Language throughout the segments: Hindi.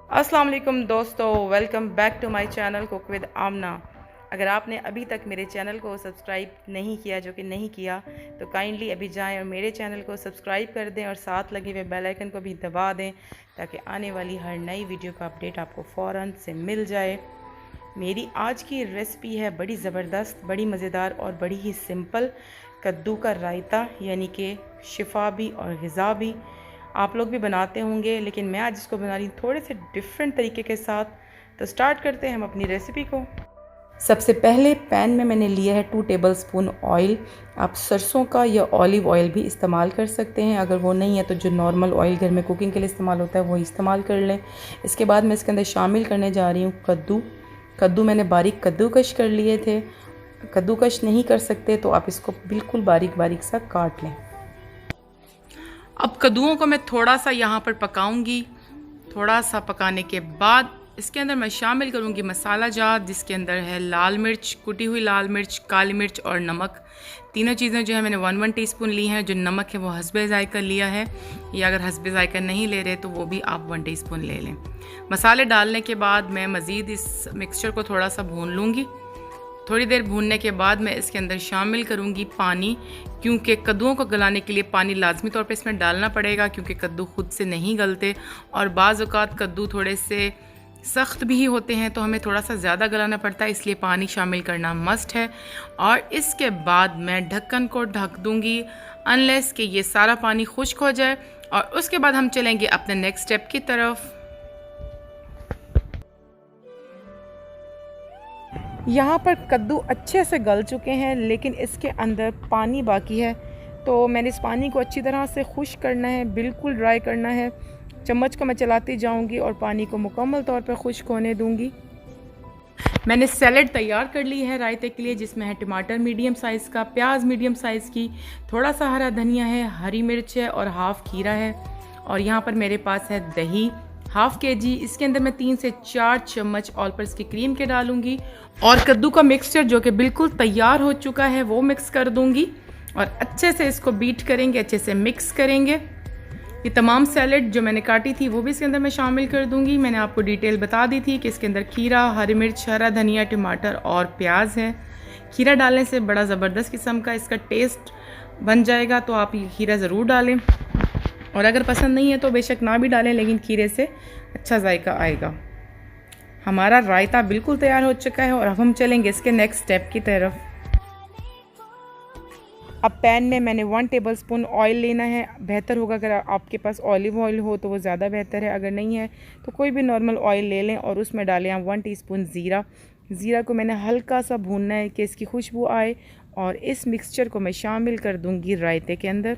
अस्सलाम वालेकुम दोस्तों, welcome back to my channel cook with Amna. अगर आपने अभी तक मेरे चैनल को सब्सक्राइब नहीं किया, जो कि नहीं किया, तो काइंडली अभी जाएं और मेरे चैनल को सब्सक्राइब कर दें और साथ लगे हुए बेल आइकन को भी दबा दें ताकि आने वाली हर नई वीडियो का अपडेट आपको फ़ौरन से मिल जाए। मेरी आज की रेसिपी है बड़ी ज़बरदस्त, बड़ी मज़ेदार और बड़ी ही सिंपल कद्दू का रायता, यानी कि शिफा भी और ग़िज़ा भी। आप लोग भी बनाते होंगे, लेकिन मैं आज इसको बना रही हूँ थोड़े से डिफरेंट तरीके के साथ। तो स्टार्ट करते हैं हम अपनी रेसिपी को। सबसे पहले पैन में मैंने लिया है 2 टेबलस्पून ऑयल। आप सरसों का या ऑलिव ऑयल भी इस्तेमाल कर सकते हैं। अगर वो नहीं है तो जो नॉर्मल ऑयल घर में कुकिंग के लिए इस्तेमाल होता है वो इस्तेमाल कर लें। इसके बाद मैं इसके अंदर शामिल करने जा रही हूँ कद्दू मैंने बारीक कद्दूकश कर लिए थे। कद्दूकश नहीं कर सकते तो आप इसको बिल्कुल बारीक बारीक सा काट लें। अब कद्दूओं को मैं थोड़ा सा यहाँ पर पकाऊंगी। थोड़ा सा पकाने के बाद इसके अंदर मैं शामिल करूँगी मसाला जात, जिसके अंदर है लाल मिर्च, कुटी हुई लाल मिर्च, काली मिर्च और नमक। तीनों चीज़ें जो है मैंने 1 टीस्पून ली हैं। जो नमक है वो हस्बे ज़ायका लिया है, या अगर हस्बे ज़ायका नहीं ले रहे तो वो भी आप 1 टीस्पून ले लें। मसाले डालने के बाद मैं मज़ीद इस मिक्सचर को थोड़ा सा भून लूँगी। थोड़ी देर भूनने के बाद मैं इसके अंदर शामिल करूँगी पानी, क्योंकि कद्दूओं को गलाने के लिए पानी लाजमी तौर पे इसमें डालना पड़ेगा, क्योंकि कद्दू खुद से नहीं गलते और बाज़ औक़ात कद्दू थोड़े से सख्त भी होते हैं, तो हमें थोड़ा सा ज़्यादा गलाना पड़ता है, इसलिए पानी शामिल करना मस्ट है। और इसके बाद मैं ढक्कन को ढक दूँगी अनलेस कि ये सारा पानी खुश्क हो जाए, और उसके बाद हम चलेंगे अपने नेक्स्ट स्टेप की तरफ। यहाँ पर कद्दू अच्छे से गल चुके हैं, लेकिन इसके अंदर पानी बाकी है, तो मैंने इस पानी को अच्छी तरह से खुश्क करना है, बिल्कुल ड्राई करना है। चम्मच को मैं चलाती जाऊँगी और पानी को मुकम्मल तौर पर खुश्क होने दूँगी। मैंने सैलड तैयार कर ली है रायते के लिए, जिसमें है टमाटर मीडियम साइज़ का, प्याज मीडियम साइज़ की, थोड़ा सा हरा धनिया है, हरी मिर्च है और हाफ़ खीरा है। और यहाँ पर मेरे पास है दही ½ kg। इसके अंदर मैं 3 से 4 चम्मच ऑल पर्पस की क्रीम के डालूंगी और कद्दू का मिक्सचर जो कि बिल्कुल तैयार हो चुका है वो मिक्स कर दूंगी और अच्छे से इसको बीट करेंगे, अच्छे से मिक्स करेंगे। ये तमाम सैलड जो मैंने काटी थी वो भी इसके अंदर मैं शामिल कर दूंगी। मैंने आपको डिटेल बता दी थी कि इसके अंदर खीरा, हरी मिर्च, हरा धनिया, टमाटर और प्याज है। खीरा डालने से बड़ा ज़बरदस्त किस्म का इसका टेस्ट बन जाएगा, तो आप ये खीरा ज़रूर डालें, और अगर पसंद नहीं है तो बेशक ना भी डालें, लेकिन खीरे से अच्छा जायका आएगा। हमारा रायता बिल्कुल तैयार हो चुका है और अब हम चलेंगे इसके नेक्स्ट स्टेप की तरफ। अब पैन में मैंने 1 टेबलस्पून ऑयल लेना है। बेहतर होगा अगर आपके पास ऑलिव ऑयल हो तो वो ज़्यादा बेहतर है, अगर नहीं है तो कोई भी नॉर्मल ऑयल ले लें और उसमें डालें 1 टीस्पून ज़ीरा को मैंने हल्का सा भूनना है कि इसकी खुशबू आए, और इस मिक्सचर को मैं शामिल कर दूँगी रायते के अंदर।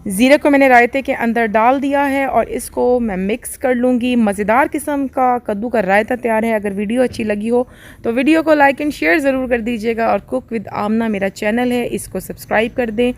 ज़ीरे को मैंने रायते के अंदर डाल दिया है और इसको मैं मिक्स कर लूँगी। मज़ेदार किस्म का कद्दू का रायता तैयार है। अगर वीडियो अच्छी लगी हो तो वीडियो को लाइक एंड शेयर ज़रूर कर दीजिएगा, और कुक विद आमना मेरा चैनल है, इसको सब्सक्राइब कर दें।